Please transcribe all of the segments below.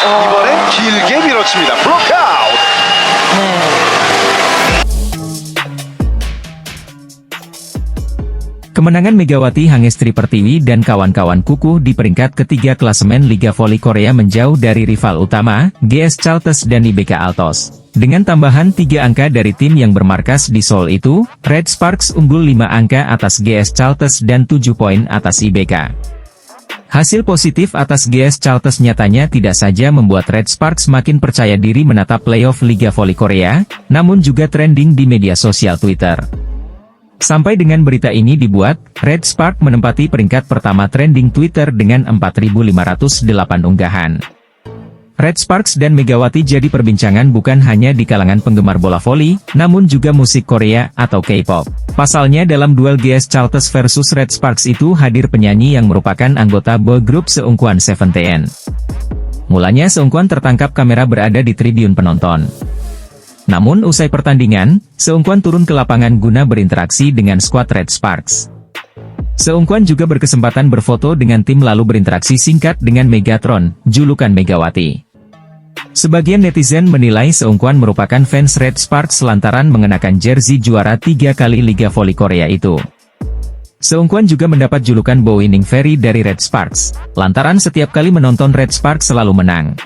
이번엔 길게 밀어칩니다. 블록아웃. Kemenangan Megawati Hangestri Pertiwi dan kawan-kawan kukuh di peringkat ketiga klasemen Liga Voli Korea menjauh dari rival utama, GS Chalters dan IBK Altos. Dengan tambahan 3 angka dari tim yang bermarkas di Seoul itu, Red Sparks unggul 5 angka atas GS Chalters dan 7 poin atas IBK. Hasil positif atas GS Chalters nyatanya tidak saja membuat Red Sparks makin percaya diri menatap playoff Liga Voli Korea, namun juga trending di media sosial Twitter. Sampai dengan berita ini dibuat, Red Spark menempati peringkat pertama trending Twitter dengan 4.508 unggahan. Red Sparks dan Megawati jadi perbincangan bukan hanya di kalangan penggemar bola voli, namun juga musik Korea atau K-pop. Pasalnya dalam duel GS Chalters versus Red Sparks itu hadir penyanyi yang merupakan anggota boy group Seungkwan Seventeen. Mulanya Seungkwan tertangkap kamera berada di tribun penonton. Namun usai pertandingan, Seungkwan turun ke lapangan guna berinteraksi dengan skuad Red Sparks. Seungkwan juga berkesempatan berfoto dengan tim lalu berinteraksi singkat dengan Megatron, julukan Megawati. Sebagian netizen menilai Seungkwan merupakan fans Red Sparks lantaran mengenakan jersey juara 3 kali Liga Voli Korea itu. Seungkwan juga mendapat julukan Winning Fairy dari Red Sparks, lantaran setiap kali menonton Red Sparks selalu menang.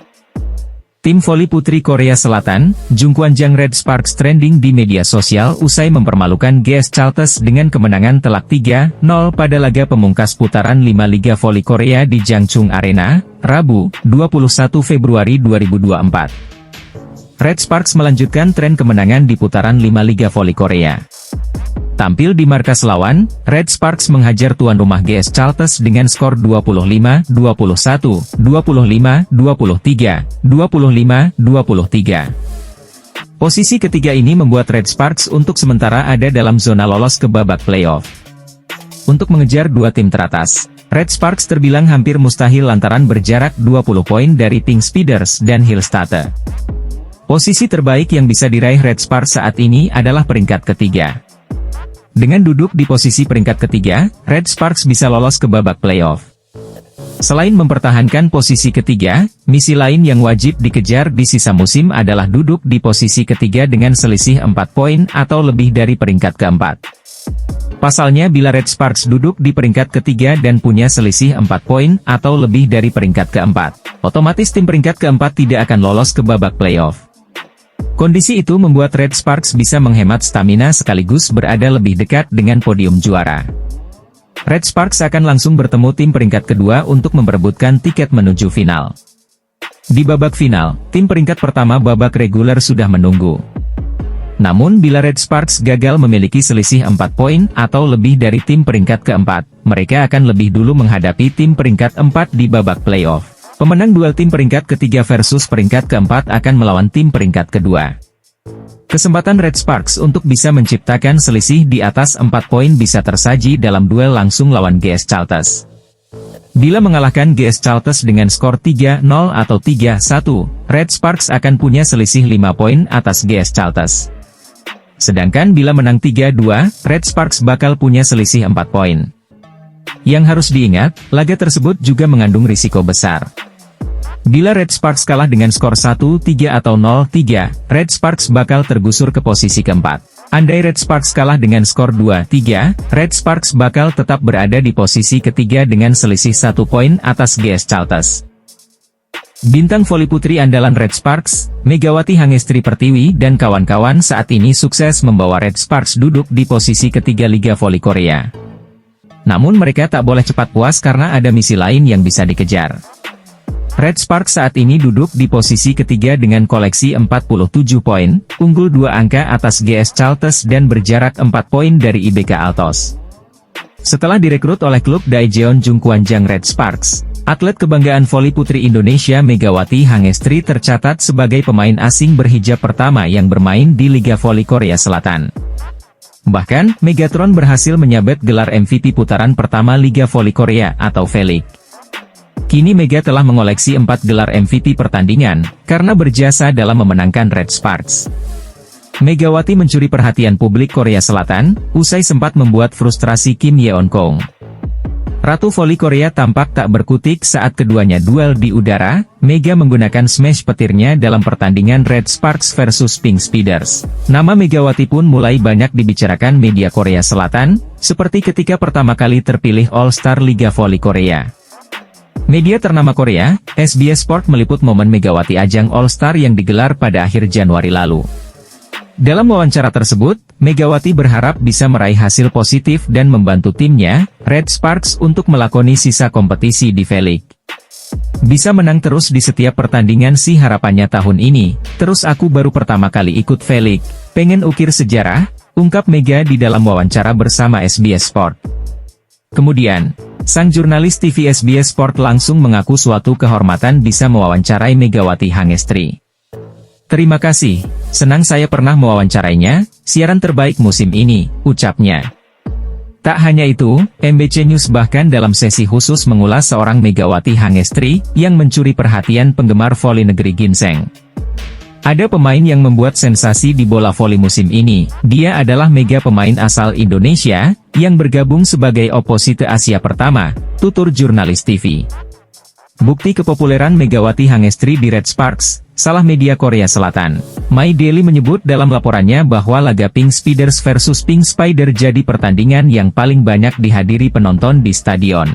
Tim voli putri Korea Selatan, Jungkwanjang Red Sparks trending di media sosial usai mempermalukan GS Chalters dengan kemenangan telak 3-0 pada laga pemungkas putaran 5 Liga Voli Korea di Jangchung Arena, Rabu, 21 Februari 2024. Red Sparks melanjutkan tren kemenangan di putaran 5 Liga Voli Korea. Tampil di markas lawan, Red Sparks menghajar tuan rumah GS Chalters dengan skor 25-21, 25-23, 25-23. Posisi ketiga ini membuat Red Sparks untuk sementara ada dalam zona lolos ke babak playoff. Untuk mengejar 2 tim teratas, Red Sparks terbilang hampir mustahil lantaran berjarak 20 poin dari Pink Speeders dan Hillstatte. Posisi terbaik yang bisa diraih Red Sparks saat ini adalah peringkat ketiga. Dengan duduk di posisi peringkat ketiga, Red Sparks bisa lolos ke babak playoff. Selain mempertahankan posisi ketiga, misi lain yang wajib dikejar di sisa musim adalah duduk di posisi ketiga dengan selisih 4 poin atau lebih dari peringkat keempat. Pasalnya bila Red Sparks duduk di peringkat ketiga dan punya selisih 4 poin atau lebih dari peringkat keempat, otomatis tim peringkat keempat tidak akan lolos ke babak playoff. Kondisi itu membuat Red Sparks bisa menghemat stamina sekaligus berada lebih dekat dengan podium juara. Red Sparks akan langsung bertemu tim peringkat kedua untuk memperebutkan tiket menuju final. Di babak final, tim peringkat pertama babak reguler sudah menunggu. Namun bila Red Sparks gagal memiliki selisih 4 poin atau lebih dari tim peringkat keempat, mereka akan lebih dulu menghadapi tim peringkat 4 di babak playoff. Pemenang duel tim peringkat ketiga versus peringkat keempat akan melawan tim peringkat kedua. Kesempatan Red Sparks untuk bisa menciptakan selisih di atas 4 poin bisa tersaji dalam duel langsung lawan GS Chalters. Bila mengalahkan GS Chalters dengan skor 3-0 atau 3-1, Red Sparks akan punya selisih 5 poin atas GS Chalters. Sedangkan bila menang 3-2, Red Sparks bakal punya selisih 4 poin. Yang harus diingat, laga tersebut juga mengandung risiko besar. Bila Red Sparks kalah dengan skor 1-3 atau 0-3, Red Sparks bakal tergusur ke posisi keempat. Andai Red Sparks kalah dengan skor 2-3, Red Sparks bakal tetap berada di posisi ketiga dengan selisih 1 poin atas GS Chalters. Bintang voli putri andalan Red Sparks, Megawati Hangestri Pertiwi dan kawan-kawan saat ini sukses membawa Red Sparks duduk di posisi ketiga Liga Voli Korea. Namun mereka tak boleh cepat puas karena ada misi lain yang bisa dikejar. Red Sparks saat ini duduk di posisi ketiga dengan koleksi 47 poin, unggul 2 angka atas GS Chalters dan berjarak 4 poin dari IBK Altos. Setelah direkrut oleh klub Daejeon Jungkwanjang Red Sparks, atlet kebanggaan voli putri Indonesia Megawati Hangestri tercatat sebagai pemain asing berhijab pertama yang bermain di Liga Voli Korea Selatan. Bahkan, Megatron berhasil menyabet gelar MVP putaran pertama Liga Voli Korea atau V-League. Kini Mega telah mengoleksi 4 gelar MVP pertandingan, karena berjasa dalam memenangkan Red Sparks. Megawati mencuri perhatian publik Korea Selatan, usai sempat membuat frustrasi Kim Yeon-kong. Ratu voli Korea tampak tak berkutik saat keduanya duel di udara. Mega menggunakan smash petirnya dalam pertandingan Red Sparks versus Pink Speeders. Nama Megawati pun mulai banyak dibicarakan media Korea Selatan, seperti ketika pertama kali terpilih All-Star Liga Voli Korea. Media ternama Korea, SBS Sport meliput momen Megawati ajang All-Star yang digelar pada akhir Januari lalu. Dalam wawancara tersebut, Megawati berharap bisa meraih hasil positif dan membantu timnya, Red Sparks, untuk melakoni sisa kompetisi di V-League. Bisa menang terus di setiap pertandingan sih harapannya tahun ini, terus aku baru pertama kali ikut V-League, pengen ukir sejarah, ungkap Mega di dalam wawancara bersama SBS Sport. Kemudian, sang jurnalis TV SBS Sport langsung mengaku suatu kehormatan bisa mewawancarai Megawati Hangestri. Terima kasih, senang saya pernah mewawancarainya, siaran terbaik musim ini, ucapnya. Tak hanya itu, MBC News bahkan dalam sesi khusus mengulas seorang Megawati Hangestri, yang mencuri perhatian penggemar voli negeri ginseng. Ada pemain yang membuat sensasi di bola voli musim ini, dia adalah mega pemain asal Indonesia, yang bergabung sebagai oposite Asia pertama, tutur jurnalis TV. Bukti kepopuleran Megawati Hangestri di Red Sparks, salah media Korea Selatan. My Daily menyebut dalam laporannya bahwa laga Pink Speeders versus Pink Spider jadi pertandingan yang paling banyak dihadiri penonton di stadion.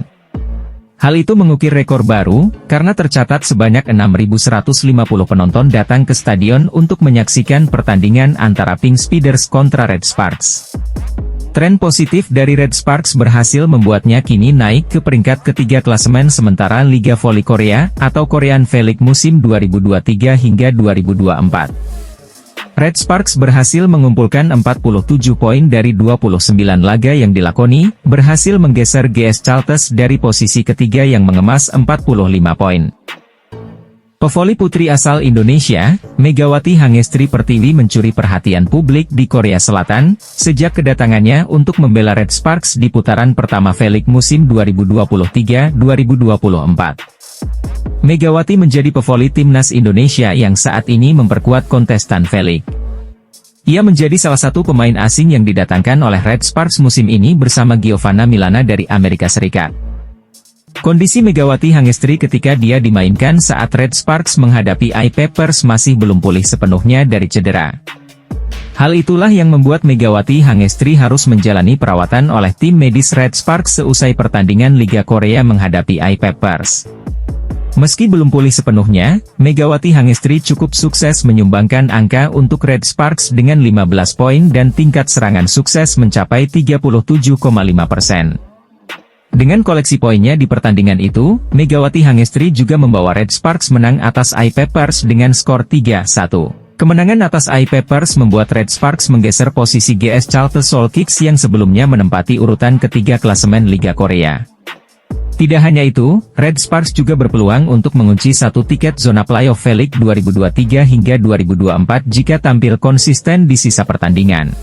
Hal itu mengukir rekor baru, karena tercatat sebanyak 6.150 penonton datang ke stadion untuk menyaksikan pertandingan antara Pink Speeders kontra Red Sparks. Tren positif dari Red Sparks berhasil membuatnya kini naik ke peringkat ketiga klasemen sementara Liga Voli Korea, atau Korean V-League musim 2023 hingga 2024. Red Sparks berhasil mengumpulkan 47 poin dari 29 laga yang dilakoni, berhasil menggeser GS Chalters dari posisi ketiga yang mengemas 45 poin. Pevoli putri asal Indonesia, Megawati Hangestri Pertiwi mencuri perhatian publik di Korea Selatan, sejak kedatangannya untuk membela Red Sparks di putaran pertama V-League musim 2023-2024. Megawati menjadi pevoli timnas Indonesia yang saat ini memperkuat kontestan V-League. Ia menjadi salah satu pemain asing yang didatangkan oleh Red Sparks musim ini bersama Giovanna Milana dari Amerika Serikat. Kondisi Megawati Hangestri ketika dia dimainkan saat Red Sparks menghadapi I-Peppers masih belum pulih sepenuhnya dari cedera. Hal itulah yang membuat Megawati Hangestri harus menjalani perawatan oleh tim medis Red Sparks seusai pertandingan Liga Korea menghadapi I-Peppers. Meski belum pulih sepenuhnya, Megawati Hangestri cukup sukses menyumbangkan angka untuk Red Sparks dengan 15 poin dan tingkat serangan sukses mencapai 37,5%. Dengan koleksi poinnya di pertandingan itu, Megawati Hangestri juga membawa Red Sparks menang atas I-Peppers dengan skor 3-1. Kemenangan atas I-Peppers membuat Red Sparks menggeser posisi GS Chalters Seoul Kicks yang sebelumnya menempati urutan ketiga klasemen Liga Korea. Tidak hanya itu, Red Sparks juga berpeluang untuk mengunci satu tiket zona playoff V-League 2023 hingga 2024 jika tampil konsisten di sisa pertandingan.